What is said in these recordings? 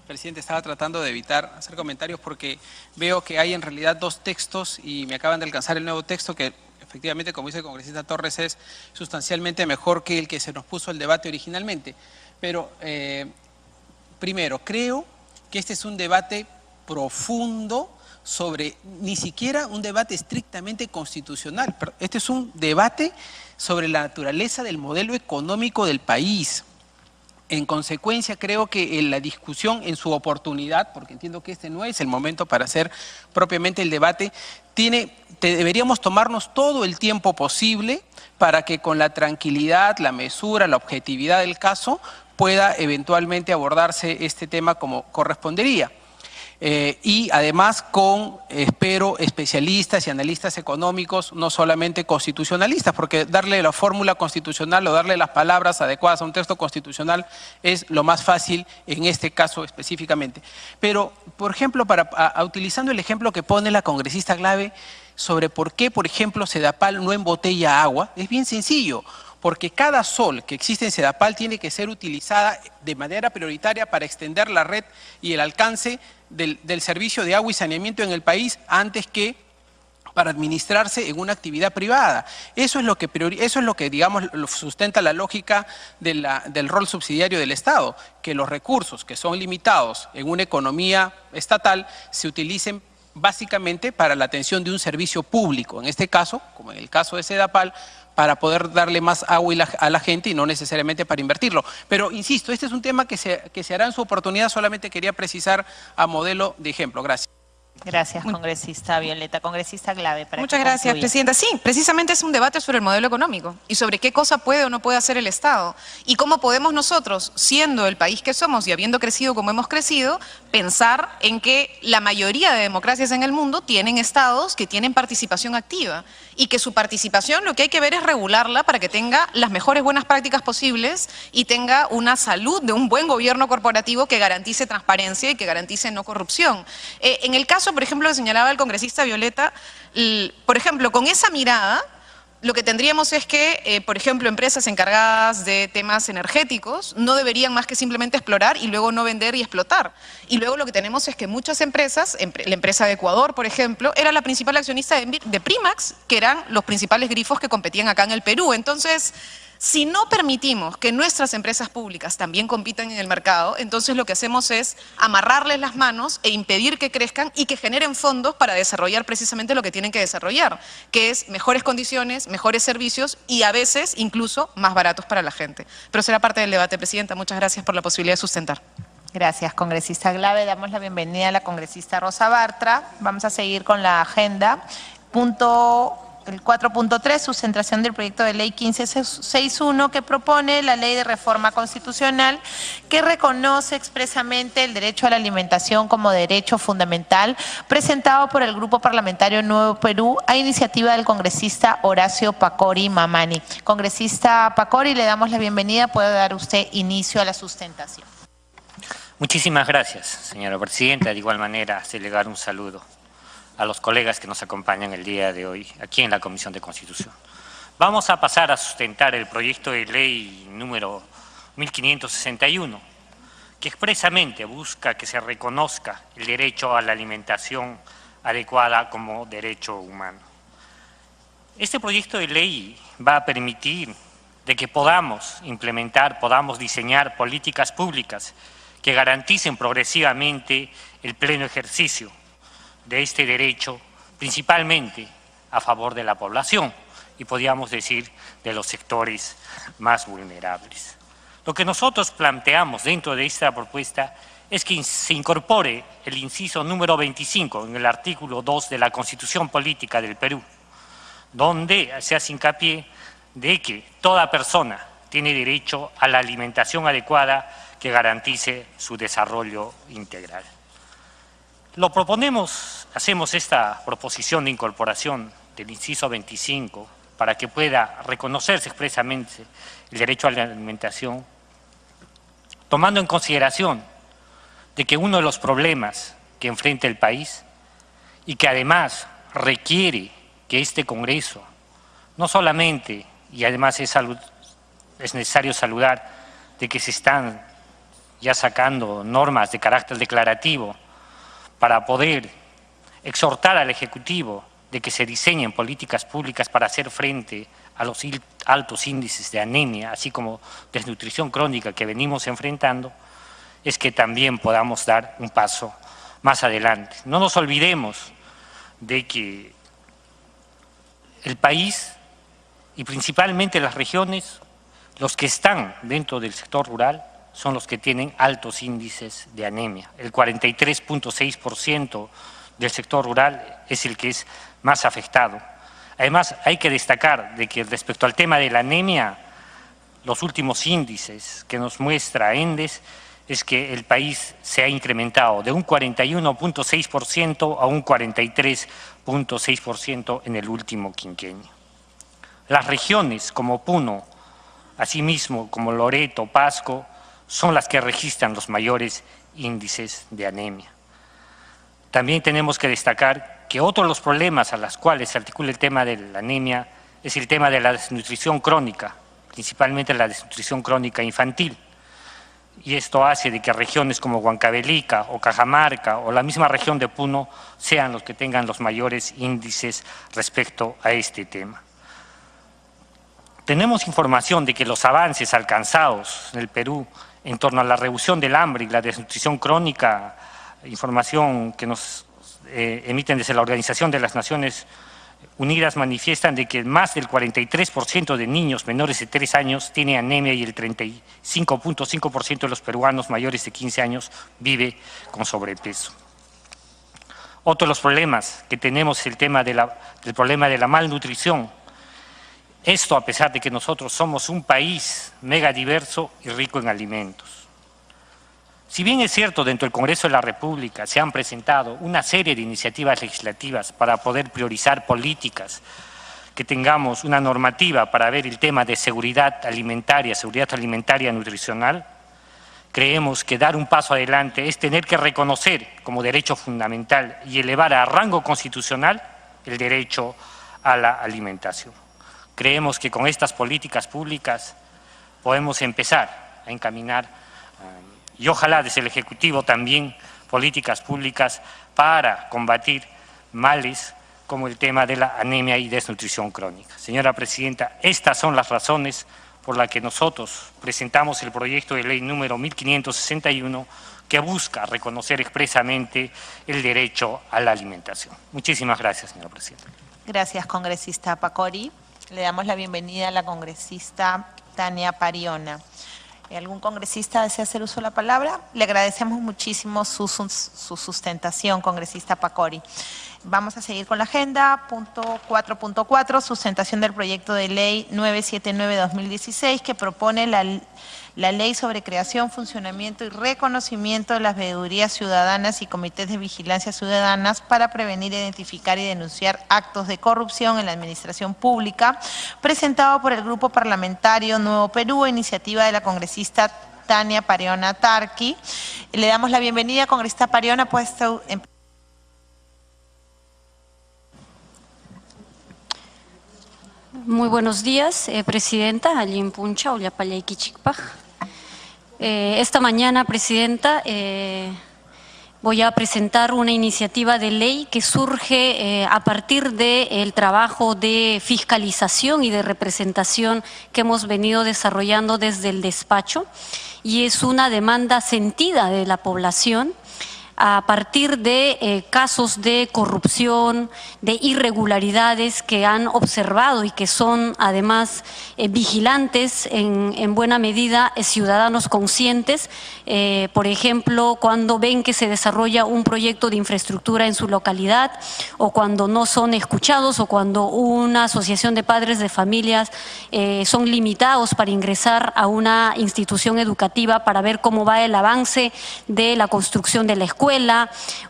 Presidente, estaba tratando de evitar hacer comentarios porque veo que hay en realidad dos textos y me acaban de alcanzar el nuevo texto que efectivamente, como dice el congresista Torres, es sustancialmente mejor que el que se nos puso el debate originalmente. Pero, primero, creo que este es un debate profundo sobre, ni siquiera un debate estrictamente constitucional. Este es un debate sobre la naturaleza del modelo económico del país. En consecuencia, creo que la discusión en su oportunidad, porque entiendo que este no es el momento para hacer propiamente el debate, deberíamos tomarnos todo el tiempo posible para que con la tranquilidad, la mesura, la objetividad del caso pueda eventualmente abordarse este tema como correspondería. Y además con, espero, especialistas y analistas económicos, no solamente constitucionalistas, porque darle la fórmula constitucional o darle las palabras adecuadas a un texto constitucional es lo más fácil en este caso específicamente. Pero, por ejemplo, utilizando el ejemplo que pone la congresista Glave sobre por qué, por ejemplo, Sedapal no embotella agua, es bien sencillo. Porque cada sol que existe en Sedapal tiene que ser utilizada de manera prioritaria para extender la red y el alcance del servicio de agua y saneamiento en el país antes que para administrarse en una actividad privada. Eso es lo que digamos, sustenta la lógica del rol subsidiario del Estado, que los recursos que son limitados en una economía estatal se utilicen básicamente para la atención de un servicio público, en este caso, como en el caso de Sedapal, para poder darle más agua a la gente y no necesariamente para invertirlo. Pero, insisto, este es un tema que se hará en su oportunidad, solamente quería precisar a modelo de ejemplo. Gracias. Gracias, congresista Violeta. Congresista Glave, para Muchas gracias, Presidenta. Sí, precisamente es un debate sobre el modelo económico y sobre qué cosa puede o no puede hacer el Estado y cómo podemos nosotros, siendo el país que somos y habiendo crecido como hemos crecido, pensar en que la mayoría de democracias en el mundo tienen estados que tienen participación activa y que su participación lo que hay que ver es regularla para que tenga las mejores buenas prácticas posibles y tenga una salud de un buen gobierno corporativo que garantice transparencia y que garantice no corrupción. En el caso, por ejemplo, que señalaba el congresista Violeta, por ejemplo, con esa mirada, lo que tendríamos es que, por ejemplo, empresas encargadas de temas energéticos no deberían más que simplemente explorar y luego no vender y explotar. Y luego lo que tenemos es que muchas empresas, la empresa de Ecuador, por ejemplo, era la principal accionista de Primax, que eran los principales grifos que competían acá en el Perú. Entonces, si no permitimos que nuestras empresas públicas también compitan en el mercado, entonces lo que hacemos es amarrarles las manos e impedir que crezcan y que generen fondos para desarrollar precisamente lo que tienen que desarrollar, que es mejores condiciones, mejores servicios y a veces incluso más baratos para la gente. Pero será parte del debate, Presidenta. Muchas gracias por la posibilidad de sustentar. Gracias, congresista Glave. Damos la bienvenida a la congresista Rosa Bartra. Vamos a seguir con la agenda. El 4.3, sustentación del proyecto de ley 1561 que propone la ley de reforma constitucional que reconoce expresamente el derecho a la alimentación como derecho fundamental, presentado por el Grupo Parlamentario Nuevo Perú a iniciativa del congresista Horacio Pacori Mamani. Congresista Pacori, le damos la bienvenida. Puede dar usted inicio a la sustentación. Muchísimas gracias, señora presidenta. De igual manera, hacer llegar un saludo a los colegas que nos acompañan el día de hoy aquí en la Comisión de Constitución. Vamos a pasar a sustentar el proyecto de ley número 1561, que expresamente busca que se reconozca el derecho a la alimentación adecuada como derecho humano. Este proyecto de ley va a permitir de que podamos implementar, podamos diseñar políticas públicas que garanticen progresivamente el pleno ejercicio de este derecho, principalmente a favor de la población y podríamos decir de los sectores más vulnerables. Lo que nosotros planteamos dentro de esta propuesta es que se incorpore el inciso número 25 en el artículo 2 de la Constitución Política del Perú, donde se hace hincapié de que toda persona tiene derecho a la alimentación adecuada que garantice su desarrollo integral. Lo proponemos, hacemos esta proposición de incorporación del inciso 25 para que pueda reconocerse expresamente el derecho a la alimentación, tomando en consideración de que uno de los problemas que enfrenta el país y que además requiere que este Congreso, no solamente, y además es necesario saludar de que se están ya sacando normas de carácter declarativo para poder exhortar al Ejecutivo de que se diseñen políticas públicas para hacer frente a los altos índices de anemia, así como desnutrición crónica que venimos enfrentando, es que también podamos dar un paso más adelante. No nos olvidemos de que el país y principalmente las regiones, los que están dentro del sector rural, son los que tienen altos índices de anemia. El 43.6% del sector rural es el que es más afectado. Además, hay que destacar de que respecto al tema de la anemia, los últimos índices que nos muestra ENDES es que el país se ha incrementado de un 41.6% a un 43.6% en el último quinquenio. Las regiones como Puno, asimismo como Loreto, Pasco, son las que registran los mayores índices de anemia. También tenemos que destacar que otro de los problemas a los cuales se articula el tema de la anemia es el tema de la desnutrición crónica, principalmente la desnutrición crónica infantil. Y esto hace de que regiones como Huancavelica o Cajamarca o la misma región de Puno sean los que tengan los mayores índices respecto a este tema. Tenemos información de que los avances alcanzados en el Perú en torno a la reducción del hambre y la desnutrición crónica, información que nos emiten desde la Organización de las Naciones Unidas, manifiestan de que más del 43% de niños menores de 3 años tiene anemia y el 35.5% de los peruanos mayores de 15 años vive con sobrepeso. Otro de los problemas que tenemos es el tema del problema de la malnutrición. Esto a pesar de que nosotros somos un país megadiverso y rico en alimentos. Si bien es cierto, dentro del Congreso de la República se han presentado una serie de iniciativas legislativas para poder priorizar políticas, que tengamos una normativa para ver el tema de seguridad alimentaria nutricional, creemos que dar un paso adelante es tener que reconocer como derecho fundamental y elevar a rango constitucional el derecho a la alimentación. Creemos que con estas políticas públicas podemos empezar a encaminar y ojalá desde el Ejecutivo también políticas públicas para combatir males como el tema de la anemia y desnutrición crónica. Señora Presidenta, estas son las razones por las que nosotros presentamos el proyecto de ley número 1561 que busca reconocer expresamente el derecho a la alimentación. Muchísimas gracias, señora Presidenta. Gracias, congresista Pacori. Le damos la bienvenida a la congresista Tania Pariona. ¿Algún congresista desea hacer uso de la palabra? Le agradecemos muchísimo su sustentación, congresista Pacori. Vamos a seguir con la agenda. Punto 4.4, sustentación del proyecto de ley 979-2016 que propone la ley sobre creación, funcionamiento y reconocimiento de las veedurías ciudadanas y comités de vigilancia ciudadanas para prevenir, identificar y denunciar actos de corrupción en la administración pública, presentado por el Grupo Parlamentario Nuevo Perú, iniciativa de la congresista Tania Pariona Tarqui. Le damos la bienvenida, congresista Pariona, Muy buenos días, Presidenta, Allin Puncha, Ullapallay Kichikpaj. Esta mañana, Presidenta, voy a presentar una iniciativa de ley que surge a partir del trabajo de fiscalización y de representación que hemos venido desarrollando desde el despacho, y es una demanda sentida de la población a partir de casos de corrupción, de irregularidades que han observado y que son además vigilantes en buena medida ciudadanos conscientes, por ejemplo, cuando ven que se desarrolla un proyecto de infraestructura en su localidad o cuando no son escuchados o cuando una asociación de padres de familias son limitados para ingresar a una institución educativa para ver cómo va el avance de la construcción de la escuela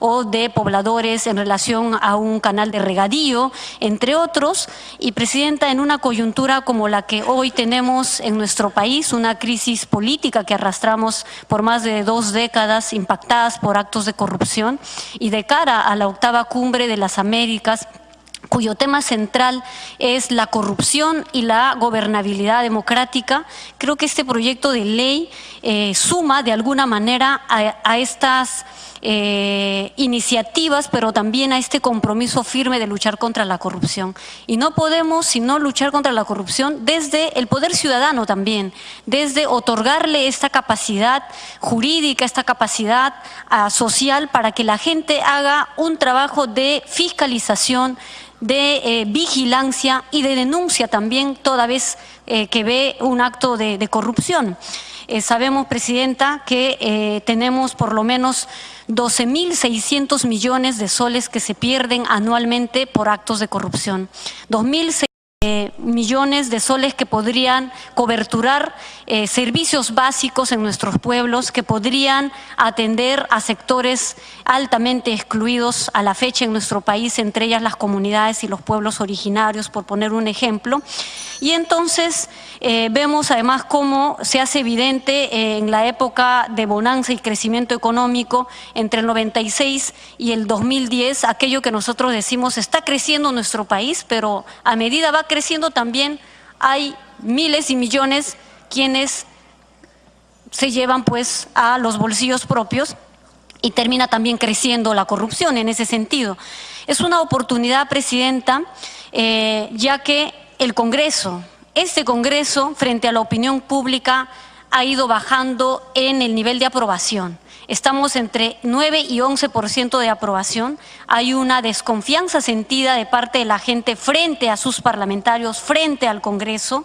o de pobladores en relación a un canal de regadío, entre otros. Y, Presidenta, en una coyuntura como la que hoy tenemos en nuestro país, una crisis política que arrastramos por más de 2 décadas impactadas por actos de corrupción, y de cara a la 8ª Cumbre de las Américas cuyo tema central es la corrupción y la gobernabilidad democrática. Creo que este proyecto de ley suma de alguna manera a estas iniciativas, pero también a este compromiso firme de luchar contra la corrupción. Y no podemos sino luchar contra la corrupción desde el poder ciudadano también, desde otorgarle esta capacidad jurídica, esta capacidad social para que la gente haga un trabajo de fiscalización, de vigilancia y de denuncia también toda vez que ve un acto de corrupción. Sabemos, Presidenta, que tenemos por lo menos 12.600 millones de soles que se pierden anualmente por actos de corrupción. 2.600 millones de soles que podrían coberturar servicios básicos en nuestros pueblos, que podrían atender a sectores altamente excluidos a la fecha en nuestro país, entre ellas las comunidades y los pueblos originarios, por poner un ejemplo. Y entonces vemos además cómo se hace evidente en la época de bonanza y crecimiento económico entre el 96 y el 2010, aquello que nosotros decimos está creciendo nuestro país, pero a medida va creciendo también hay miles y millones quienes se llevan pues a los bolsillos propios y termina también creciendo la corrupción en ese sentido. Es una oportunidad, Presidenta, ya que el Congreso, este Congreso, frente a la opinión pública, ha ido bajando en el nivel de aprobación. Estamos entre 9 y 11% de aprobación. Hay una desconfianza sentida de parte de la gente frente a sus parlamentarios, frente al Congreso.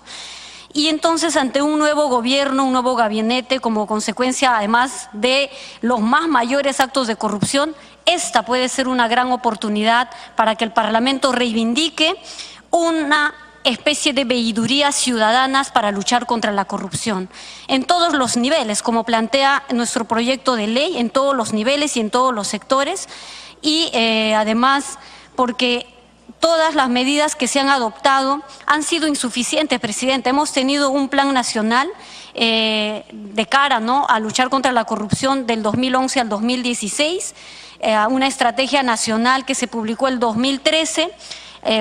Y entonces, ante un nuevo gobierno, un nuevo gabinete, como consecuencia además de los más mayores actos de corrupción, esta puede ser una gran oportunidad para que el Parlamento reivindique una especie de veedurías ciudadanas para luchar contra la corrupción en todos los niveles, como plantea nuestro proyecto de ley, en todos los niveles y en todos los sectores, y además porque todas las medidas que se han adoptado han sido insuficientes, Presidenta. Hemos tenido un plan nacional de cara, ¿no?, a luchar contra la corrupción del 2011 al 2016, una estrategia nacional que se publicó el 2013,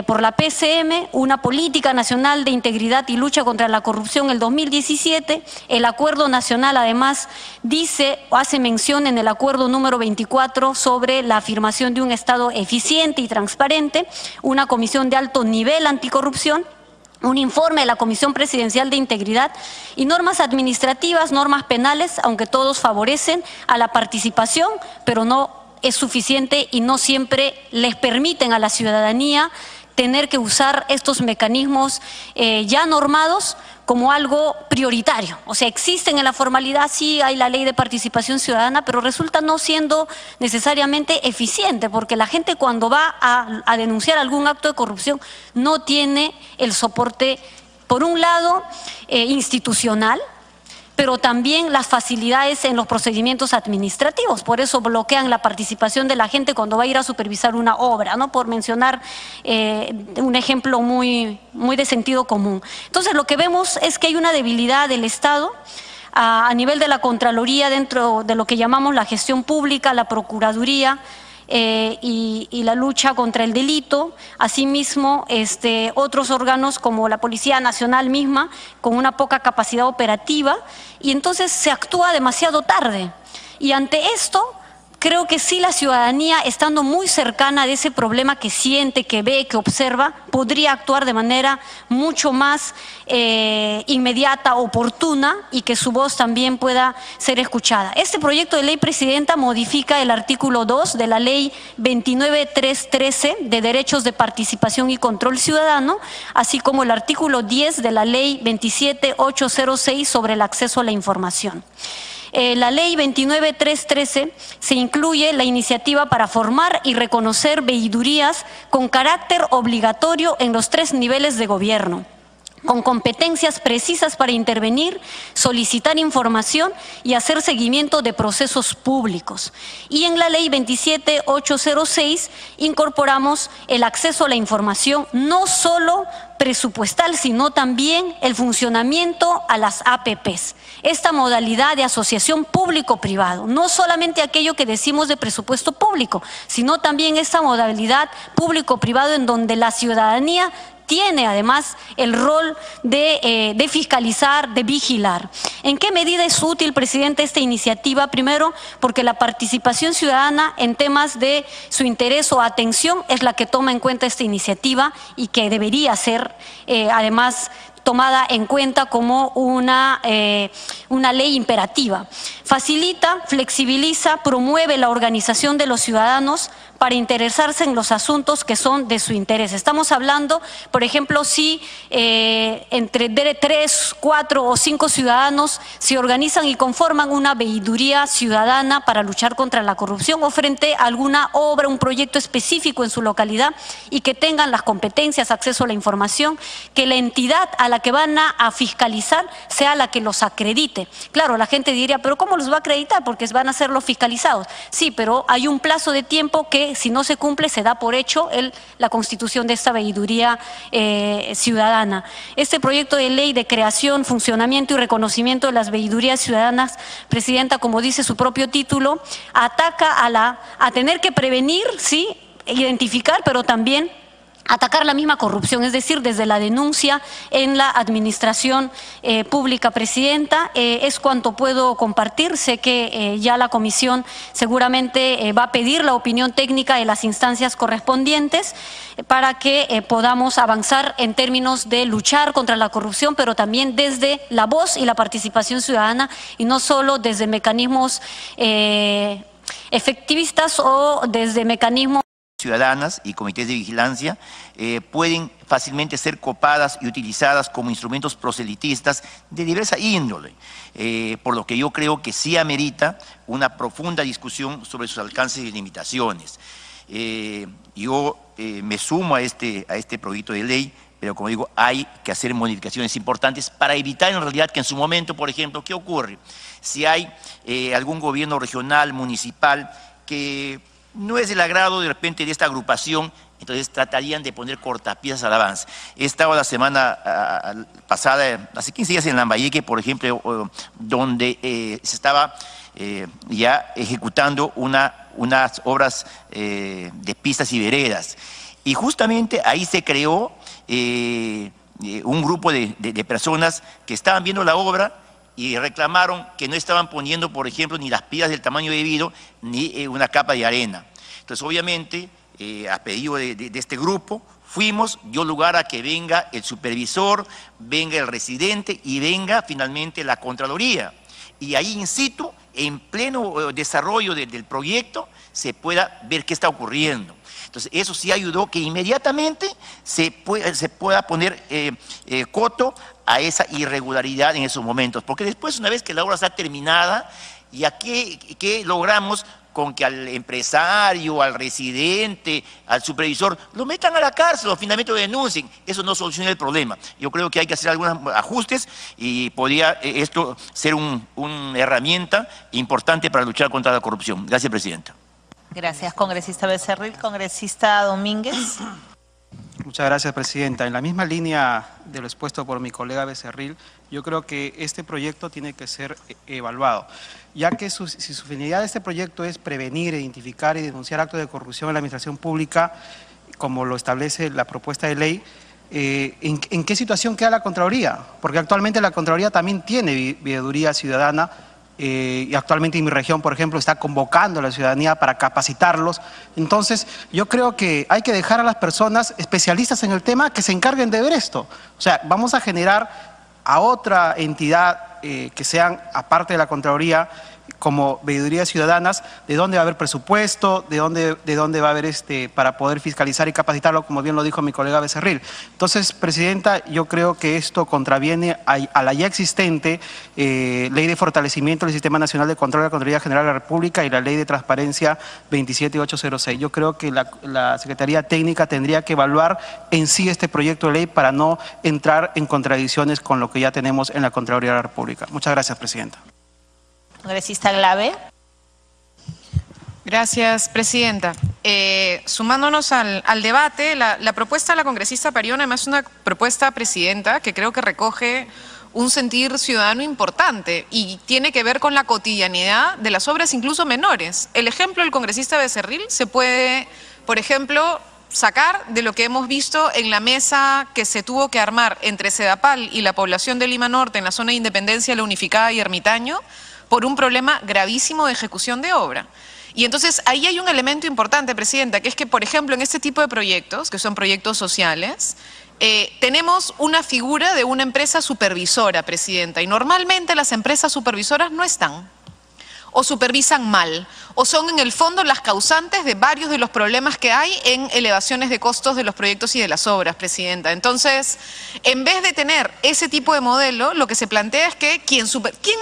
por la PCM, una política nacional de integridad y lucha contra la corrupción el 2017, el acuerdo nacional además dice o hace mención en el acuerdo número 24 sobre la afirmación de un Estado eficiente y transparente, una comisión de alto nivel anticorrupción, un informe de la Comisión Presidencial de Integridad y normas administrativas, normas penales, aunque todos favorecen a la participación, pero no es suficiente y no siempre les permiten a la ciudadanía tener que usar estos mecanismos ya normados como algo prioritario. O sea, existen en la formalidad, sí hay la ley de participación ciudadana, pero resulta no siendo necesariamente eficiente, porque la gente cuando va a denunciar algún acto de corrupción no tiene el soporte, por un lado, institucional, pero también las facilidades en los procedimientos administrativos. Por eso bloquean la participación de la gente cuando va a ir a supervisar una obra, ¿no?, por mencionar un ejemplo muy de sentido común. Entonces, lo que vemos es que hay una debilidad del Estado a nivel de la Contraloría, dentro de lo que llamamos la gestión pública, la Procuraduría, y la lucha contra el delito, asimismo otros órganos como la Policía Nacional misma, con una poca capacidad operativa, y entonces se actúa demasiado tarde. Y ante esto, creo que sí la ciudadanía, estando muy cercana de ese problema que siente, que ve, que observa, podría actuar de manera mucho más inmediata, oportuna, y que su voz también pueda ser escuchada. Este proyecto de ley, Presidenta, modifica el artículo 2 de la Ley 29.313 de Derechos de Participación y Control Ciudadano, así como el artículo 10 de la Ley 27.806 sobre el acceso a la información. La Ley 29.313 se incluye la iniciativa para formar y reconocer veedurías con carácter obligatorio en los 3 niveles de gobierno. con competencias precisas para intervenir, solicitar información y hacer seguimiento de procesos públicos. Y en la ley 27806 incorporamos el acceso a la información no solo presupuestal, sino también el funcionamiento a las APPs. Esta modalidad de asociación público-privado, no solamente aquello que decimos de presupuesto público, sino también esta modalidad público-privado en donde la ciudadanía tiene además el rol de fiscalizar, de vigilar. ¿En qué medida es útil, presidente, esta iniciativa? Primero, porque la participación ciudadana en temas de su interés o atención es la que toma en cuenta esta iniciativa y que debería ser, además, tomada en cuenta como una ley imperativa. Facilita, flexibiliza, promueve la organización de los ciudadanos para interesarse en los asuntos que son de su interés. Estamos hablando, por ejemplo, si entre 3, 4 o 5 ciudadanos se organizan y conforman una veeduría ciudadana para luchar contra la corrupción o frente a alguna obra, un proyecto específico en su localidad y que tengan las competencias, acceso a la información, que la entidad a la que van a fiscalizar sea la que los acredite. Claro, la gente diría, pero ¿cómo los va a acreditar? Porque van a ser los fiscalizados. Sí, pero hay un plazo de tiempo que si no se cumple se da por hecho la constitución de esta veeduría ciudadana. Este proyecto de ley de creación, funcionamiento y reconocimiento de las veedurías ciudadanas, presidenta, como dice su propio título, ataca a tener que prevenir, sí, identificar, pero también atacar la misma corrupción, es decir, desde la denuncia en la administración pública, presidenta. Es cuanto puedo compartir. Sé que ya la comisión seguramente va a pedir la opinión técnica de las instancias correspondientes para que podamos avanzar en términos de luchar contra la corrupción, pero también desde la voz y la participación ciudadana y no solo desde mecanismos efectivistas o desde mecanismos ciudadanas y comités de vigilancia pueden fácilmente ser copadas y utilizadas como instrumentos proselitistas de diversa índole, por lo que yo creo que sí amerita una profunda discusión sobre sus alcances y limitaciones. Yo me sumo a este proyecto de ley, pero como digo, hay que hacer modificaciones importantes para evitar en realidad que en su momento, por ejemplo, ¿qué ocurre? Si hay algún gobierno regional, municipal, que no es del agrado de repente de esta agrupación, entonces tratarían de poner cortapisas al avance. He estado la semana pasada, hace 15 días en Lambayeque, por ejemplo, donde se estaba ya ejecutando unas obras de pistas y veredas. Y justamente ahí se creó un grupo de personas que estaban viendo la obra y reclamaron que no estaban poniendo, por ejemplo, ni las piedras del tamaño debido, ni una capa de arena. Entonces, obviamente, a pedido de este grupo, dio lugar a que venga el supervisor, venga el residente y venga finalmente la Contraloría. Y ahí in situ, en pleno desarrollo del proyecto, se pueda ver qué está ocurriendo. Entonces, eso sí ayudó que inmediatamente se pueda poner coto a esa irregularidad en esos momentos. Porque después, una vez que la obra está terminada, ¿ya qué logramos con que al empresario, al residente, al supervisor, lo metan a la cárcel o finalmente lo denuncien? Eso no soluciona el problema. Yo creo que hay que hacer algunos ajustes y podría esto ser una herramienta importante para luchar contra la corrupción. Gracias, presidenta. Gracias, congresista Becerril. Congresista Domínguez. Muchas gracias, presidenta. En la misma línea de lo expuesto por mi colega Becerril, yo creo que este proyecto tiene que ser evaluado, ya que si su finalidad de este proyecto es prevenir, identificar y denunciar actos de corrupción en la administración pública, como lo establece la propuesta de ley, ¿en qué situación queda la Contraloría? Porque actualmente la Contraloría también tiene veeduría ciudadana, y actualmente en mi región, por ejemplo, está convocando a la ciudadanía para capacitarlos. Entonces, yo creo que hay que dejar a las personas especialistas en el tema que se encarguen de ver esto. O sea, vamos a generar a otra entidad que sean, aparte de la Contraloría, como veedurías ciudadanas, de dónde va a haber presupuesto, de dónde va a haber para poder fiscalizar y capacitarlo, como bien lo dijo mi colega Becerril. Entonces, Presidenta, yo creo que esto contraviene a la ya existente Ley de Fortalecimiento del Sistema Nacional de Control de la Contraloría General de la República y la Ley de Transparencia 27806. Yo creo que la Secretaría Técnica tendría que evaluar en sí este proyecto de ley para no entrar en contradicciones con lo que ya tenemos en la Contraloría de la República. Muchas gracias, Presidenta. Congresista Glave. Gracias, Presidenta. Sumándonos al debate, la propuesta de la congresista Pariona además es una propuesta, Presidenta, que creo que recoge un sentir ciudadano importante y tiene que ver con la cotidianidad de las obras incluso menores. El ejemplo del congresista Becerril se puede, por ejemplo, sacar de lo que hemos visto en la mesa que se tuvo que armar entre Sedapal y la población de Lima Norte en la zona de Independencia, La Unificada y Ermitaño, por un problema gravísimo de ejecución de obra. Y entonces ahí hay un elemento importante, Presidenta, que es que, por ejemplo, en este tipo de proyectos, que son proyectos sociales, tenemos una figura de una empresa supervisora, Presidenta, y normalmente las empresas supervisoras no están, o supervisan mal, o son en el fondo las causantes de varios de los problemas que hay en elevaciones de costos de los proyectos y de las obras, Presidenta. Entonces, en vez de tener ese tipo de modelo, lo que se plantea es que ¿quién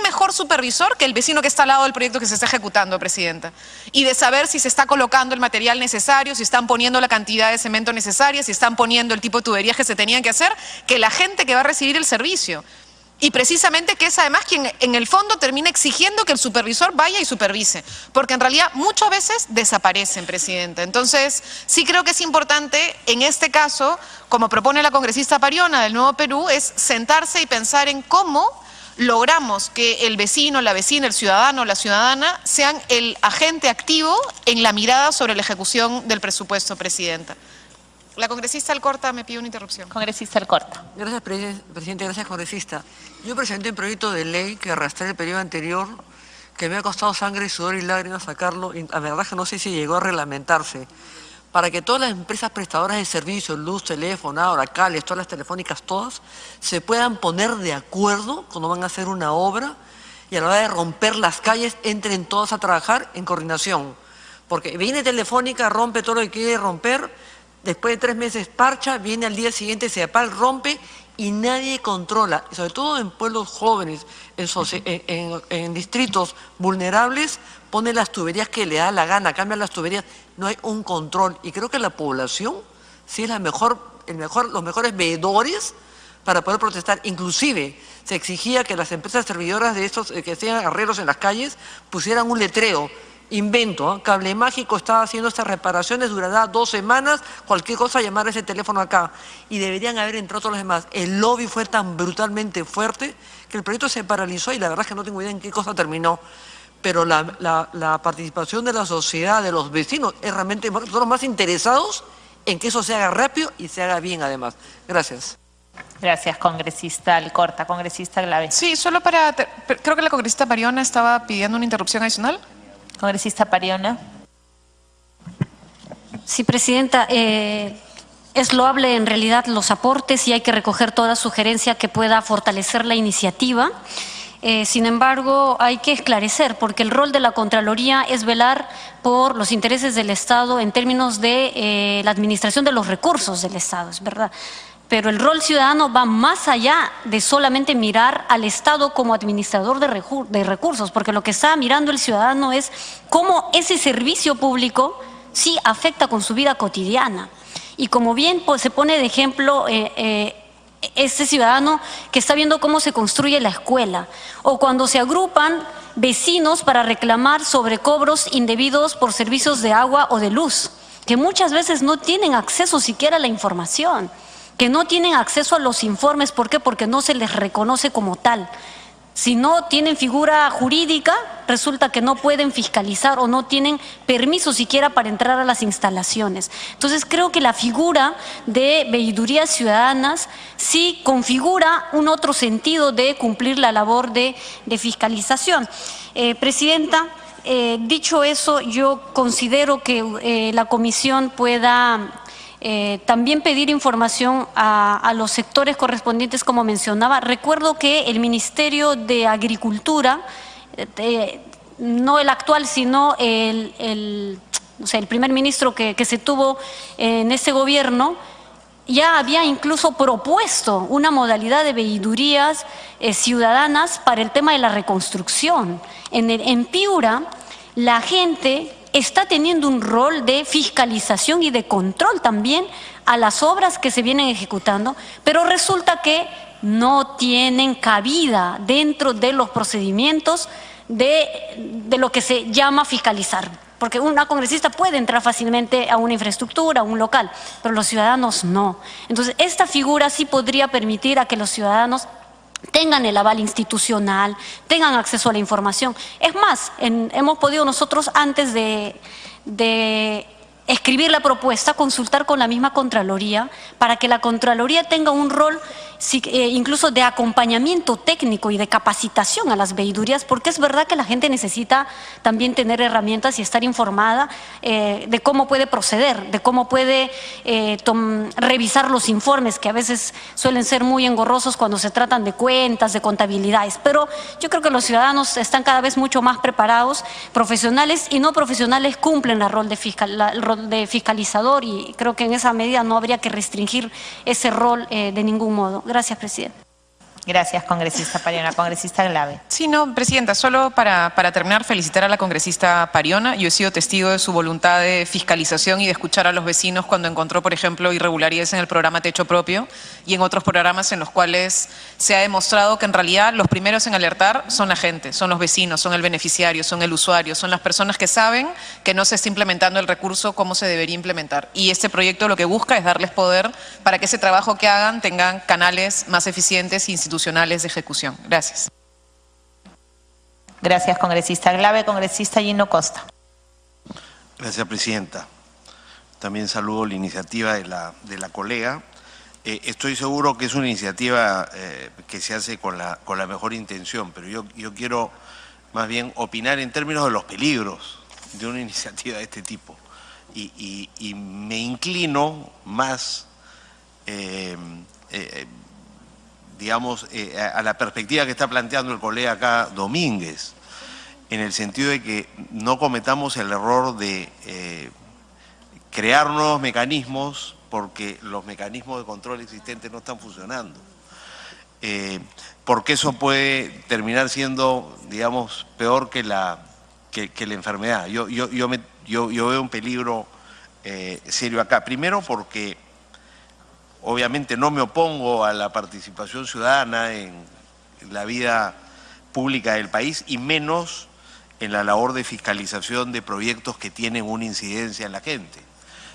mejor supervisor que el vecino que está al lado del proyecto que se está ejecutando, Presidenta? Y de saber si se está colocando el material necesario, si están poniendo la cantidad de cemento necesaria, si están poniendo el tipo de tuberías que se tenían que hacer, que la gente que va a recibir el servicio. Y precisamente que es además quien en el fondo termina exigiendo que el supervisor vaya y supervise, porque en realidad muchas veces desaparecen, Presidenta. Entonces, sí creo que es importante, en este caso, como propone la congresista Pariona del Nuevo Perú, es sentarse y pensar en cómo logramos que el vecino, la vecina, el ciudadano, la ciudadana, sean el agente activo en la mirada sobre la ejecución del presupuesto, Presidenta. La congresista Alcorta me pide una interrupción. Congresista Alcorta. Gracias, Presidente. Gracias, congresista. Yo presenté un proyecto de ley que arrastré el periodo anterior, que me ha costado sangre, sudor y lágrimas sacarlo, y la verdad que no sé si llegó a reglamentarse, para que todas las empresas prestadoras de servicios, luz, teléfono, oracales, todas las telefónicas, todas, se puedan poner de acuerdo cuando van a hacer una obra y a la hora de romper las calles, entren todas a trabajar en coordinación. Porque viene Telefónica, rompe todo lo que quiere romper, después de 3 meses parcha, viene al día siguiente, Sedapal rompe y nadie controla. Y sobre todo en pueblos jóvenes, en distritos vulnerables, pone las tuberías que le da la gana, cambia las tuberías, no hay un control. Y creo que la población sí es los mejores veedores para poder protestar. Inclusive se exigía que las empresas servidoras de estos que hacían arreglos en las calles pusieran un letrero. Invento, Cable Mágico estaba haciendo estas reparaciones, durará 2 semanas, cualquier cosa llamar a ese teléfono acá. Y deberían haber entrado todos los demás. El lobby fue tan brutalmente fuerte que el proyecto se paralizó y la verdad es que no tengo idea en qué cosa terminó. Pero la participación de la sociedad, de los vecinos, es realmente son los más interesados en que eso se haga rápido y se haga bien además. Gracias. Gracias, congresista Alcorta. Congresista Glave. Sí, solo creo que la congresista Pariona estaba pidiendo una interrupción adicional. Congresista Pariona. Sí, Presidenta, es loable en realidad los aportes y hay que recoger toda sugerencia que pueda fortalecer la iniciativa. Sin embargo, hay que esclarecer, porque el rol de la Contraloría es velar por los intereses del Estado en términos de la administración de los recursos del Estado, es verdad. Pero el rol ciudadano va más allá de solamente mirar al Estado como administrador de recursos, porque lo que está mirando el ciudadano es cómo ese servicio público sí afecta con su vida cotidiana. Y como bien se pone de ejemplo este ciudadano que está viendo cómo se construye la escuela, o cuando se agrupan vecinos para reclamar sobrecobros indebidos por servicios de agua o de luz, que muchas veces no tienen acceso siquiera a la información, que no tienen acceso a los informes. ¿Por qué? Porque no se les reconoce como tal. Si no tienen figura jurídica, resulta que no pueden fiscalizar o no tienen permiso siquiera para entrar a las instalaciones. Entonces creo que la figura de veedurías ciudadanas sí configura un otro sentido de cumplir la labor de fiscalización. Presidenta, dicho eso, yo considero que la comisión pueda también pedir información a los sectores correspondientes, como mencionaba. Recuerdo que el Ministerio de Agricultura no el actual, sino o sea, el primer ministro que se tuvo en ese gobierno, ya había incluso propuesto una modalidad de veedurías ciudadanas para el tema de la reconstrucción. En Piura, la gente está teniendo un rol de fiscalización y de control también a las obras que se vienen ejecutando, pero resulta que no tienen cabida dentro de los procedimientos de lo que se llama fiscalizar. Porque una congresista puede entrar fácilmente a una infraestructura, a un local, pero los ciudadanos no. Entonces, esta figura sí podría permitir a que los ciudadanos tengan el aval institucional, tengan acceso a la información. Es más, hemos podido nosotros, antes de escribir la propuesta, consultar con la misma Contraloría para que la Contraloría tenga un rol incluso de acompañamiento técnico y de capacitación a las veedurías, porque es verdad que la gente necesita también tener herramientas y estar informada de cómo puede proceder, de cómo puede revisar los informes, que a veces suelen ser muy engorrosos cuando se tratan de cuentas, de contabilidades. Pero yo creo que los ciudadanos están cada vez mucho más preparados, profesionales y no profesionales cumplen el rol de fiscalizador, y creo que en esa medida no habría que restringir ese rol de ningún modo. Gracias, presidenta. Gracias, congresista Pariona. Congresista Glave. Sí, no, presidenta, solo para terminar, felicitar a la congresista Pariona. Yo he sido testigo de su voluntad de fiscalización y de escuchar a los vecinos cuando encontró, por ejemplo, irregularidades en el programa Techo Propio y en otros programas en los cuales se ha demostrado que en realidad los primeros en alertar son la gente, son los vecinos, son el beneficiario, son el usuario, son las personas que saben que no se está implementando el recurso como se debería implementar. Y este proyecto lo que busca es darles poder para que ese trabajo que hagan tengan canales más eficientes e institucionales de ejecución. Gracias. Gracias, congresista Glave. Congresista Gino Costa. Gracias, presidenta. También saludo la iniciativa de la colega. Estoy seguro que es una iniciativa que se hace con la mejor intención, pero yo quiero más bien opinar en términos de los peligros de una iniciativa de este tipo. Y me inclino más, digamos, a la perspectiva que está planteando el colega acá, Domínguez, en el sentido de que no cometamos el error de crear nuevos mecanismos porque los mecanismos de control existentes no están funcionando. Porque eso puede terminar siendo, digamos, peor que la enfermedad. Yo veo un peligro serio acá. Primero porque obviamente no me opongo a la participación ciudadana en la vida pública del país y menos en la labor de fiscalización de proyectos que tienen una incidencia en la gente.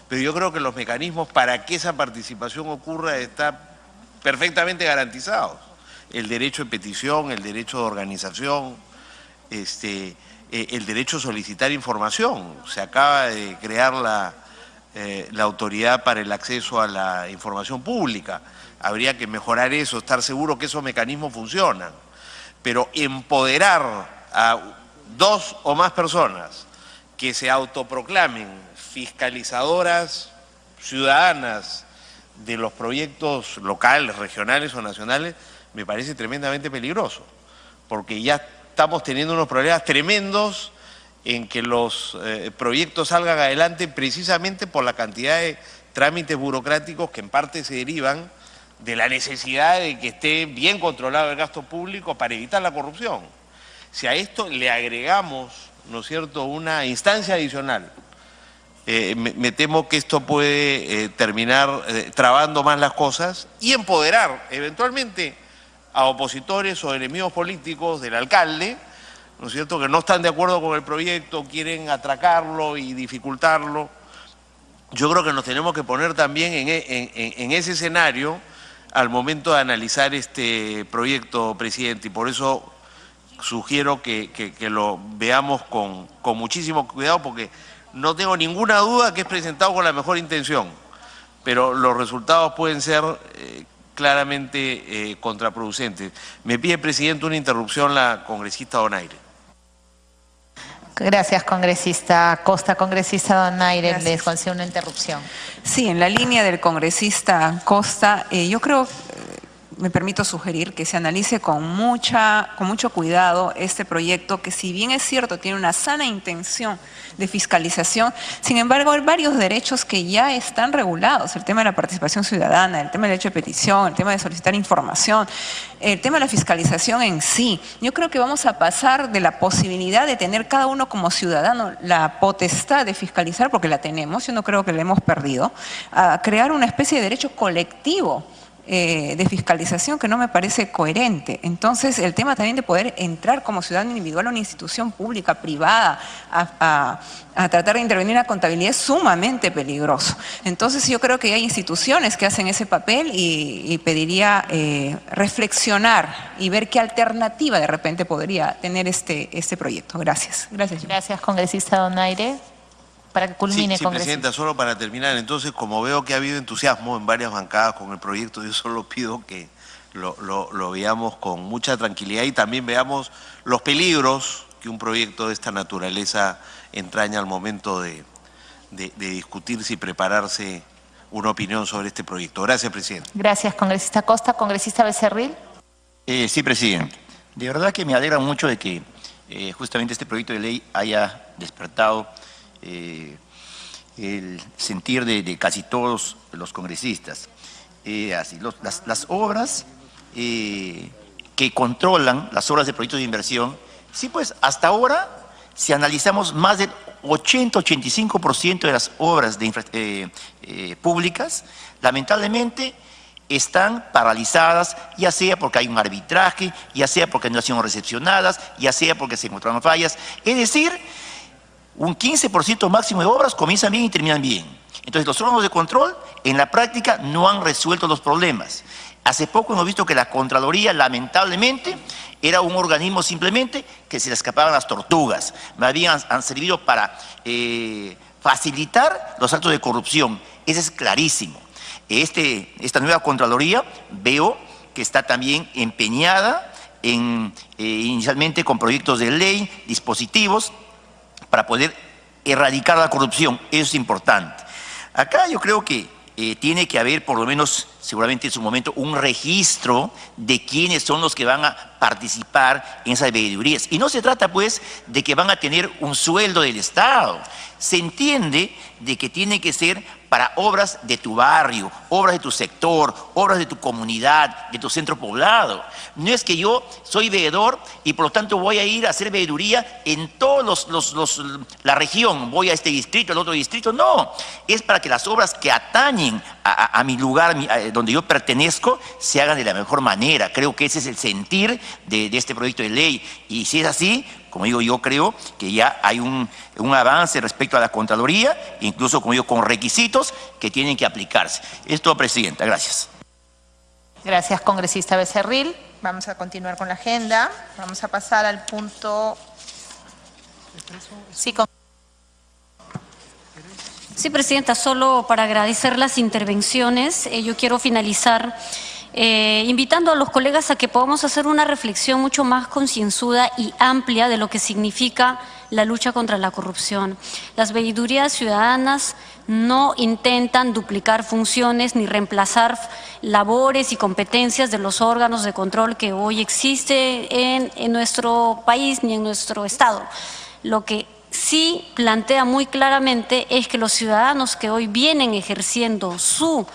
Pero yo creo que los mecanismos para que esa participación ocurra están perfectamente garantizados. El derecho de petición, el derecho de organización, el derecho a solicitar información. Se acaba de crear la autoridad para el acceso a la información pública. Habría que mejorar eso, estar seguro que esos mecanismos funcionan. Pero empoderar a dos o más personas que se autoproclamen fiscalizadoras ciudadanas de los proyectos locales, regionales o nacionales, me parece tremendamente peligroso, porque ya estamos teniendo unos problemas tremendos en que los proyectos salgan adelante precisamente por la cantidad de trámites burocráticos que en parte se derivan de la necesidad de que esté bien controlado el gasto público para evitar la corrupción. Si a esto le agregamos, ¿no es cierto?, una instancia adicional, me temo que esto puede terminar trabando más las cosas y empoderar eventualmente a opositores o enemigos políticos del alcalde, ¿no es cierto?, que no están de acuerdo con el proyecto, quieren atracarlo y dificultarlo. Yo creo que nos tenemos que poner también en ese escenario al momento de analizar este proyecto, presidente, y por eso sugiero que lo veamos con muchísimo cuidado, porque no tengo ninguna duda que es presentado con la mejor intención, pero los resultados pueden ser claramente contraproducentes. Me pide, presidente, una interrupción la congresista Donaire. Gracias, congresista Costa. Congresista Donaire, les concedo una interrupción. Sí, en la línea del congresista Costa, yo creo, me permito sugerir que se analice con mucho cuidado este proyecto, que si bien es cierto, tiene una sana intención de fiscalización, sin embargo hay varios derechos que ya están regulados, el tema de la participación ciudadana, el tema del derecho de petición, el tema de solicitar información, el tema de la fiscalización en sí. Yo creo que vamos a pasar de la posibilidad de tener cada uno como ciudadano la potestad de fiscalizar, porque la tenemos, yo no creo que la hemos perdido, a crear una especie de derecho colectivo de fiscalización que no me parece coherente. Entonces, el tema también de poder entrar como ciudadano individual a una institución pública, privada, a tratar de intervenir en la contabilidad es sumamente peligroso. Entonces, yo creo que hay instituciones que hacen ese papel y pediría reflexionar y ver qué alternativa de repente podría tener este proyecto. Gracias. Gracias, congresista Donaire. Para que culmine, sí, Presidenta, solo para terminar, entonces, como veo que ha habido entusiasmo en varias bancadas con el proyecto, yo solo pido que lo veamos con mucha tranquilidad y también veamos los peligros que un proyecto de esta naturaleza entraña al momento de discutirse y prepararse una opinión sobre este proyecto. Gracias, Presidente. Gracias, congresista Costa. Congresista Becerril. Sí, Presidente. De verdad que me alegra mucho de que justamente este proyecto de ley haya despertado el sentir de casi todos los congresistas. Las obras que controlan, las obras de proyectos de inversión, sí, pues hasta ahora, si analizamos más del 80-85% de las obras públicas, lamentablemente están paralizadas, ya sea porque hay un arbitraje, ya sea porque no han sido recepcionadas, ya sea porque se encontraron fallas. Es decir, un 15% máximo de obras comienzan bien y terminan bien. Entonces, los órganos de control, en la práctica, no han resuelto los problemas. Hace poco hemos visto que la Contraloría, lamentablemente, era un organismo simplemente que se le escapaban las tortugas. Más bien han servido para facilitar los actos de corrupción. Eso es clarísimo. Esta nueva Contraloría veo que está también empeñada inicialmente con proyectos de ley, dispositivos, para poder erradicar la corrupción. Eso es importante. Acá yo creo que tiene que haber, por lo menos, seguramente en su momento, un registro de quiénes son los que van a participar en esas veedurías. Y no se trata, pues, de que van a tener un sueldo del Estado. Se entiende de que tiene que ser para obras de tu barrio, obras de tu sector, obras de tu comunidad, de tu centro poblado. No es que yo soy veedor y por lo tanto voy a ir a hacer veeduría en todos la región, voy a este distrito, al otro distrito. No, es para que las obras que atañen a mi lugar, donde yo pertenezco, se hagan de la mejor manera. Creo que ese es el sentir de este proyecto de ley. Y si es así, como digo, yo creo que ya hay un avance respecto a la Contraloría, incluso, como digo, con requisitos que tienen que aplicarse. Es todo, Presidenta. Gracias. Gracias, congresista Becerril. Vamos a continuar con la agenda. Vamos a pasar al punto... Sí, Presidenta, solo para agradecer las intervenciones, yo quiero finalizar invitando a los colegas a que podamos hacer una reflexión mucho más concienzuda y amplia de lo que significa la lucha contra la corrupción. Las veedurías ciudadanas no intentan duplicar funciones ni reemplazar labores y competencias de los órganos de control que hoy existen en nuestro país ni en nuestro Estado. Lo que sí plantea muy claramente es que los ciudadanos que hoy vienen ejerciendo su